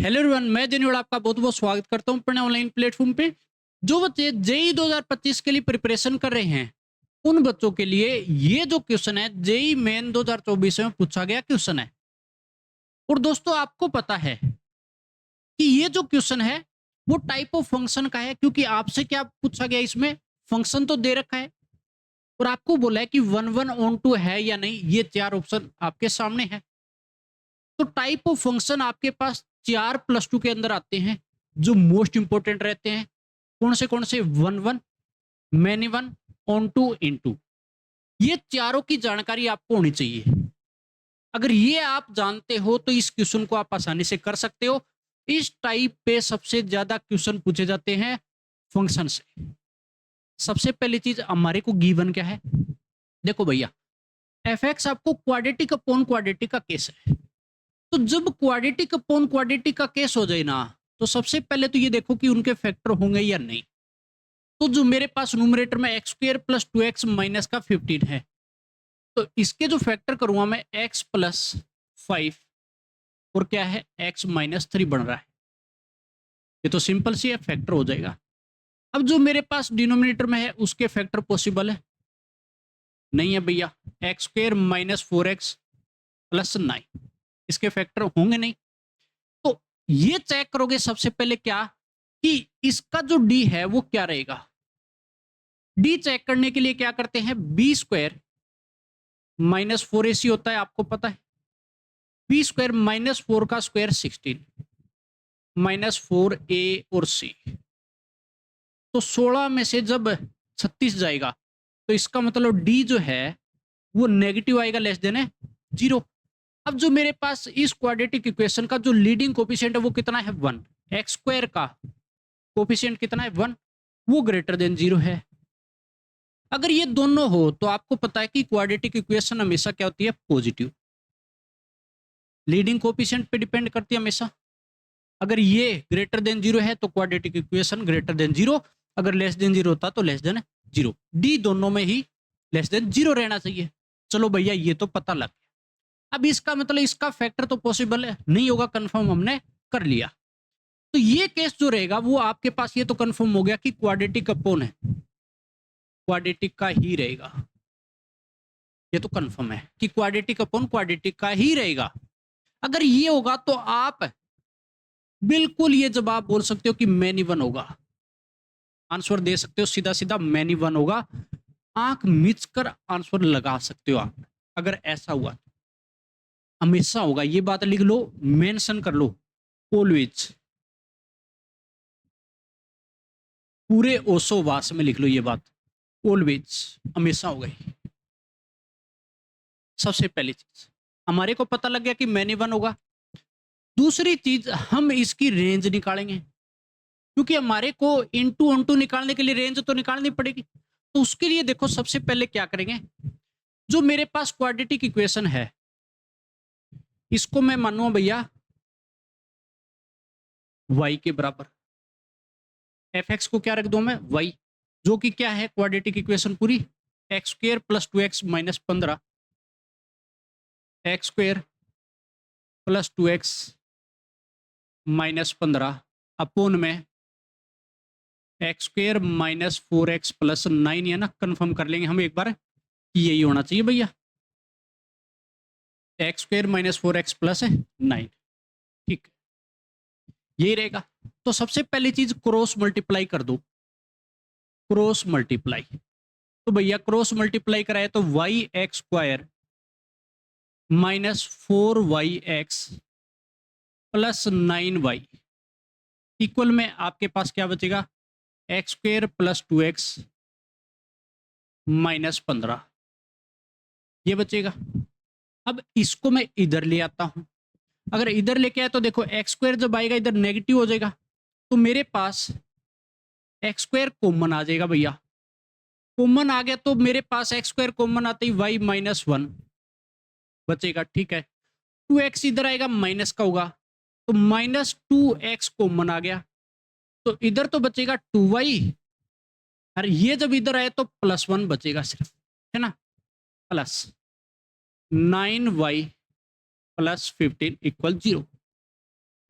Hello everyone, मैं genuine आपका बहुत बहुत स्वागत करता हूं अपने ऑनलाइन प्लेटफॉर्म पे। जो बच्चे जेई 2025 के लिए प्रिपरेशन कर रहे हैं उन बच्चों के लिए ये जो क्वेश्चन है जेई मेन 2024 में पूछा गया क्वेश्चन है। और दोस्तों आपको पता है कि ये जो क्वेश्चन है वो टाइप ऑफ फंक्शन का है, क्योंकि आपसे क्या पूछा गया, इसमें फंक्शन तो दे रखा है और आपको बोला है कि वन वन ऑन टू है या नहीं। ये चार ऑप्शन आपके सामने है। तो टाइप ऑफ फंक्शन आपके पास 4+2 के अंदर आते हैं जो मोस्ट इंपोर्टेंट रहते हैं। कौन से one one, many one, onto, into. ये चारों की जानकारी आपको होनी चाहिए। अगर ये आप जानते हो तो इस क्वेश्चन को आप आसानी से कर सकते हो। इस टाइप पे सबसे ज्यादा क्वेश्चन पूछे जाते हैं फंक्शन से। सबसे पहली चीज हमारे को गिवन क्या है, देखो भैया, एफ एक्स आपको क्वाड्रेटिक अपॉन क्वाड्रेटिक का केस है। तो जब क्वाड्रेटिक अपॉन क्वाड्रेटिक का केस हो जाए ना, तो सबसे पहले तो ये देखो कि उनके फैक्टर होंगे या नहीं। तो जो मेरे पास न्यूमरेटर में x square plus 2x minus का 15 है, तो इसके जो फैक्टर करूंगा मैं x प्लस 5 और क्या है x माइनस 3 बन रहा है। ये तो सिंपल सी है, फैक्टर हो जाएगा। अब जो मेरे पास डिनोमिनेटर में है उसके फैक्टर पॉसिबल है नहीं है भैया। X square minus 4x plus 9, इसके फैक्टर होंगे नहीं। तो ये चेक करोगे सबसे पहले क्या, कि इसका जो डी है वो क्या रहेगा। डी चेक करने के लिए क्या करते हैं, बी स्क्वायर माइनस 4ac होता है, आपको पता है। बी स्क्वायर माइनस 4 का स्क्वायर 16 माइनस 4a और c। तो 16 में से जब 36 जाएगा तो इसका मतलब डी जो है वो नेगेटिव आएगा, लेस देन है 0। अब जो मेरे पास इस क्वाड्रेटिक इक्वेशन का जो लीडिंग कोफिशिएंट है वो कितना है 1। एक्स स्क्वायर का कोफिशिएंट कितना है 1, वो ग्रेटर देन 0 है। अगर ये दोनों हो तो आपको पता है कि क्वाड्रेटिक इक्वेशन हमेशा क्या होती है, पॉजिटिव। लीडिंग कोफिशिएंट पे डिपेंड करती है हमेशा। अगर ये ग्रेटर देन 0 है तो क्वाड्रेटिक इक्वेशन ग्रेटर देन 0, अगर लेस देन 0 होता तो लेस देन 0। डी दोनों में ही लेस देन 0 रहना चाहिए। चलो भैया ये तो पता लग गया। अब इसका मतलब इसका फैक्टर तो पॉसिबल है नहीं होगा, कंफर्म हमने कर लिया। तो ये केस जो रहेगा वो आपके पास ये तो कंफर्म हो गया कि क्वाड्रेटिक अपॉन है, क्वाड्रेटिक का ही रहेगा। ये तो कंफर्म है कि क्वाड्रेटिक अपॉन क्वाड्रेटिक का ही रहेगा। अगर ये होगा तो आप बिल्कुल ये जवाब बोल सकते हो कि मैनी वन होगा, आंसर दे सकते हो सीधा सीधा मैनी वन होगा। आंख मिच कर आंसर लगा सकते हो आप। अगर ऐसा हुआ तो हमेशा होगा, ये बात लिख लो, मेंशन कर लो, ऑलवेज। पूरे ओशो वास में लिख लो ये बात, ऑलवेज, हमेशा होगा ही। सबसे पहली चीज हमारे को पता लग गया कि मैनी वन होगा। दूसरी चीज हम इसकी रेंज निकालेंगे, क्योंकि हमारे को इनटू ऑनटू निकालने के लिए रेंज तो निकालनी पड़ेगी। तो उसके लिए देखो सबसे पहले क्या करेंगे, जो मेरे पास क्वाड्रेटिक इक्वेशन है इसको मैं मानूंगा भैया y के बराबर। एफ एक्स को क्या रख दूं मैं, y, जो कि क्या है क्वाड्रेटिक इक्वेशन पूरी, x square plus 2x minus 15, x square plus 2x minus 15 upon में x square minus 4x plus 9, है ना। कंफर्म कर लेंगे हम एक बार कि यही होना चाहिए भैया, x square minus 4x plus 9, ठीक, यही रहेगा। तो सबसे पहली चीज क्रॉस मल्टीप्लाई कर दो, क्रॉस मल्टीप्लाई। तो भैया क्रॉस मल्टीप्लाई कराए तो Y X square minus 4y(x) plus 9y equal में आपके पास क्या बचेगा, x square plus 2x minus 15, ये बचेगा। अब इसको मैं इधर ले आता हूं। अगर इधर लेके आए तो देखो एक्स स्क्वायर जब आएगा इधर नेगेटिव हो जाएगा, तो मेरे पास एक्स स्क्वायर कॉमन आ जाएगा भैया। कॉमन आ गया तो मेरे पास एक्स स्क्वायर कॉमन आते ही y माइनस 1 बचेगा, ठीक है। 2x इधर आएगा माइनस का होगा, तो माइनस 2x कॉमन आ गया, तो इधर तो बचेगा 2y, और ये जब इधर आए तो प्लस 1 बचेगा सिर्फ, है ना। Plus 9y plus 15 equal 0।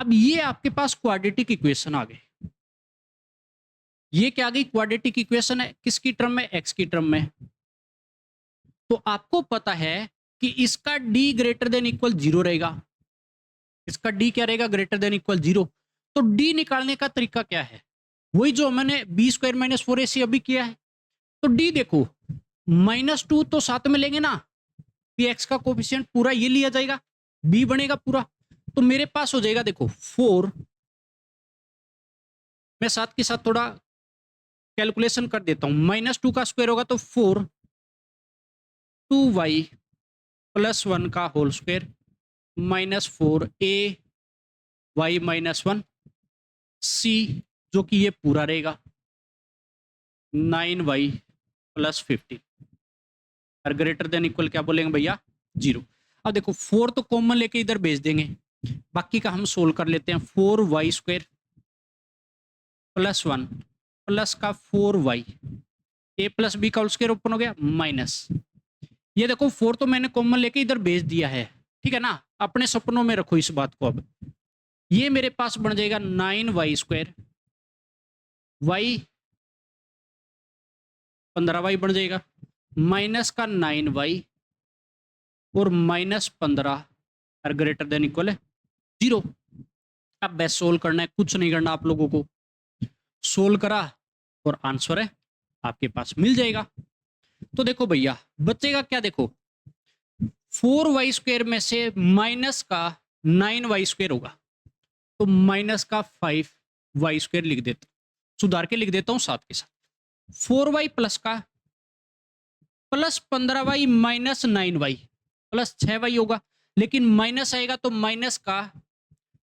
अब ये आपके पास क्वाड्रेटिक इक्वेशन आ गई। ये क्या आ गई? क्वाड्रेटिक इक्वेशन है। किसकी टर्म में? एक्स की टर्म में। तो आपको पता है कि इसका डी ग्रेटर देन इक्वल 0 रहेगा। इसका डी क्या रहेगा? Greater than equal 0। तो डी निकालने का तरीका क्या है? वही जो मैंने बी स्क्वायर माइनस 4ac अभी किया है। तो डी देखो, -2 तो साथ में लेंगे ना, कि एक्स का कोफिशिएंट पूरा ये लिया जाएगा, बी बनेगा पूरा। तो मेरे पास हो जाएगा देखो 4, मैं साथ के साथ थोड़ा कैलकुलेशन कर देता हूं। -2 का स्क्वायर होगा तो 4, 2y प्लस 1 का whole square -4a y -1 c, जो कि ये पूरा रहेगा 9y प्लस 15 और ग्रेटर देन इक्वल क्या बोलेंगे भैया? 0। अब देखो 4 तो कॉमन लेके इधर भेज देंगे, बाकी का हम सोल्व कर लेते हैं। 4y स्क्वायर प्लस 1 प्लस का 4y, a प्लस बी का होल स्क्वायर ओपन हो गया माइनस, ये देखो 4 तो मैंने कॉमन लेके इधर भेज दिया है, ठीक है ना। अपने सपनों में रखो इस बात को। अब ये मेरे पास बन जाएगा 9y स्क्वायर, y 15y बन जाएगा, माइनस का 9y और -15 और ग्रेटर देन इक्वल है 0। अब बेस्ट सोल्व करना है, कुछ नहीं करना आप लोगों को। सोल्व करा और आंसर है आपके पास मिल जाएगा। तो देखो भैया बचेगा क्या? देखो 4y स्क्वायर में से माइनस का 9y स्क्वायर होगा, तो माइनस का 5y स्क्वायर लिख देता हूं, सुधार के लिख देता हूं साथ के साथ। 4y प्लस का plus 15y minus 9y plus 6y होगा, लेकिन माइनस आएगा तो माइनस का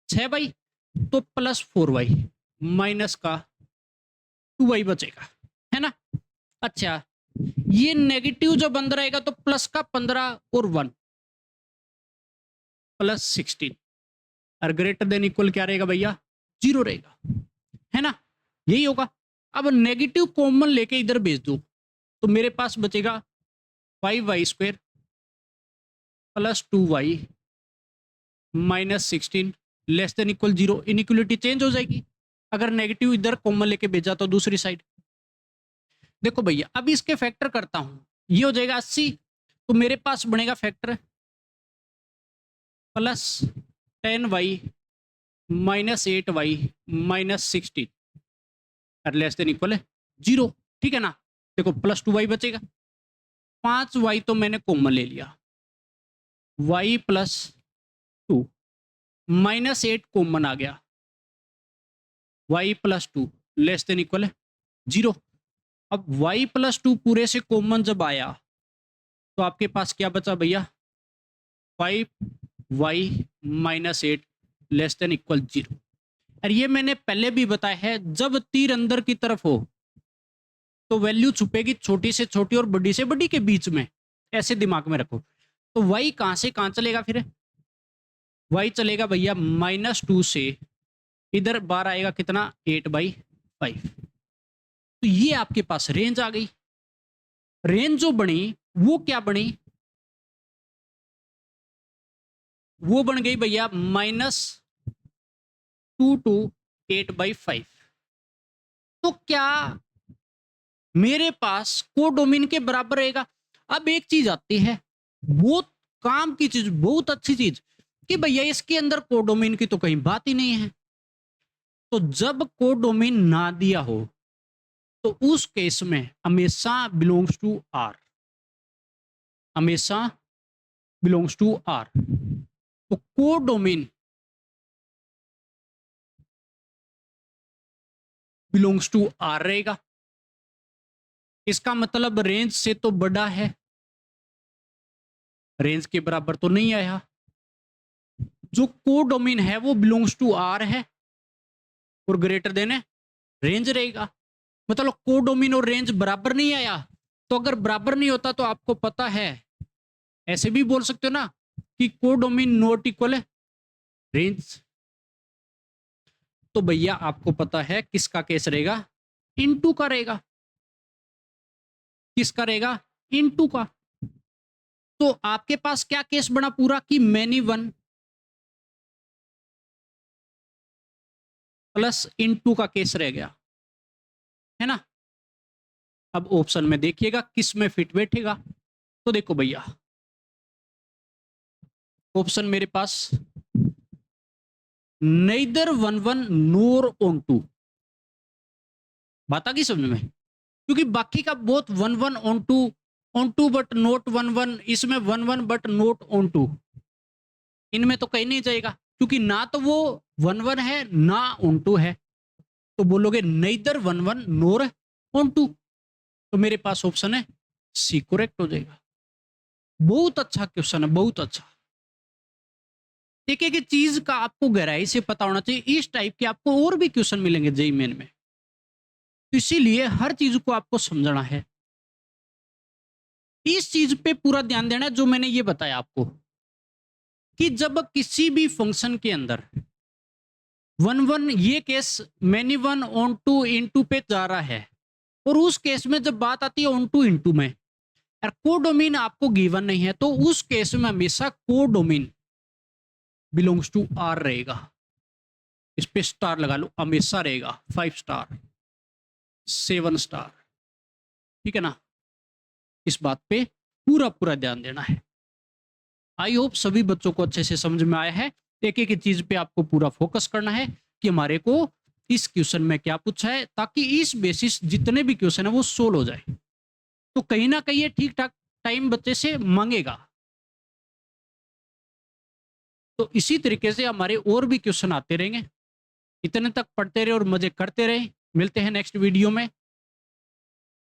6y तो प्लस 4y माइनस का 2y बचेगा, है ना। अच्छा, ये नेगेटिव जब अंदर आएगा तो प्लस का 15 और 1 प्लस 16 और ग्रेटर देन इक्वल क्या रहेगा भैया? 0 रहेगा, है ना। यही होगा। अब नेगेटिव कॉमन लेके इधर भेज दो तो मेरे पास बचेगा 5y square plus 2y minus 16 less than equal 0। Inequality change हो जाएगी अगर नेगेटिव इधर कॉमन लेके भेजा तो दूसरी साइड। देखो भैया अब इसके फैक्टर करता हूं, ये हो जाएगा 80, तो मेरे पास बनेगा factor plus 10y minus 8y minus 16 और लेस देन इक्वल है 0, ठीक है ना। देखो प्लस 2y बचेगा, 5y तो मैंने कॉमन ले लिया, y प्लस 2 माइनस 8 कॉमन आ गया, y plus 2 less than equal है 0। अब y प्लस 2 पूरे से कॉमन जब आया तो आपके पास क्या बचा भैया? 5y minus 8 less than equal 0। और ये मैंने पहले भी बताया है, जब तीर अंदर की तरफ हो तो वैल्यू छुपेगी छोटी से छोटी और बड़ी से बड़ी के बीच में, ऐसे दिमाग में रखो। तो y कहां से कहां चलेगा? फिर y चलेगा भैया -2 से इधर बार आएगा कितना? 8/5। तो ये आपके पास रेंज आ गई। रेंज जो बनी वो क्या बनी? वो बन गई भैया -2 to 8/5। तो क्या मेरे पास कोडोमिन के बराबर रहेगा? अब एक चीज आती है, बहुत काम की चीज, बहुत अच्छी चीज, कि भैया इसके अंदर कोडोमिन की तो कहीं बात ही नहीं है। तो जब कोडोमिन ना दिया हो तो उस केस में हमेशा बिलोंग्स टू आर, हमेशा बिलोंग्स टू आर। तो कोडोमिन बिलोंग्स टू आर रहेगा। इसका मतलब रेंज से तो बड़ा है, रेंज के बराबर तो नहीं आया। जो कोडोमिन है वो बिलोंग्स टू आर है और ग्रेटर देन है रेंज रहेगा। मतलब कोडोमिन और रेंज बराबर नहीं आया। तो अगर बराबर नहीं होता तो आपको पता है, ऐसे भी बोल सकते हो ना कि कोडोमिन नॉट इक्वल है रेंज। तो भैया आपको पता है किसका केस रहेगा? इनटू का रहेगा। किसका रहेगा? इनटू का। तो आपके पास क्या केस बना पूरा कि मैनी वन प्लस इनटू का केस रह गया, है ना। अब ऑप्शन में देखिएगा किस में फिट बैठेगा। तो देखो भैया, ऑप्शन मेरे पास नेइदर 1 1 नोर ऑन टू। बात आ गई समझ में, क्योंकि बाकी का बहुत 1 1 ऑन टू बट नोट 1 1, इसमें 1 1 बट नोट ऑन टू, इनमें तो कहीं नहीं जाएगा, क्योंकि ना तो वो 1 1 है ना ऑन टू है। तो बोलोगे नेइदर 1 1 नोर ऑन टू, तो मेरे पास ऑप्शन है सी करेक्ट हो जाएगा। बहुत अच्छा क्वेश्चन है, बहुत अच्छा। एक एक चीज का आपको गहराई से पता होना चाहिए। इस टाइप के आपको और भी क्वेश्चन मिलेंगे जेईई मेन में, तो इसीलिए हर चीज को आपको समझना है। इस चीज पे पूरा ध्यान देना है जो मैंने ये बताया आपको, कि जब किसी भी फंक्शन के अंदर 1 1 ये case many 1 onto into पे जा रहा है, और उस केस में जब बात आती है ऑन टू इनटू में, कोडोमेन आपको गिवन नहीं है, तो उस केस में हमेशा कोडोमेन बिलोंग्स टू आर रहेगा। इस पे स्टार लगा लो, हमेशा रहेगा 5 स्टार 7 स्टार, ठीक है ना। इस बात पे पूरा पूरा ध्यान देना है। आई होप सभी बच्चों को अच्छे से समझ में आया है। एक एक चीज पे आपको पूरा फोकस करना है कि हमारे को इस क्वेश्चन में क्या पूछा है, ताकि इस बेसिस जितने भी क्वेश्चन है वो सोल्व हो जाए। तो कहीं ना कहीं ये ठीक ठाक टाइम बच्चे से मांगेगा। तो इसी तरीके से हमारे और भी क्वेश्चन आते रहेंगे। इतने तक पढ़ते रहे और मजे करते रहे। मिलते हैं नेक्स्ट वीडियो में।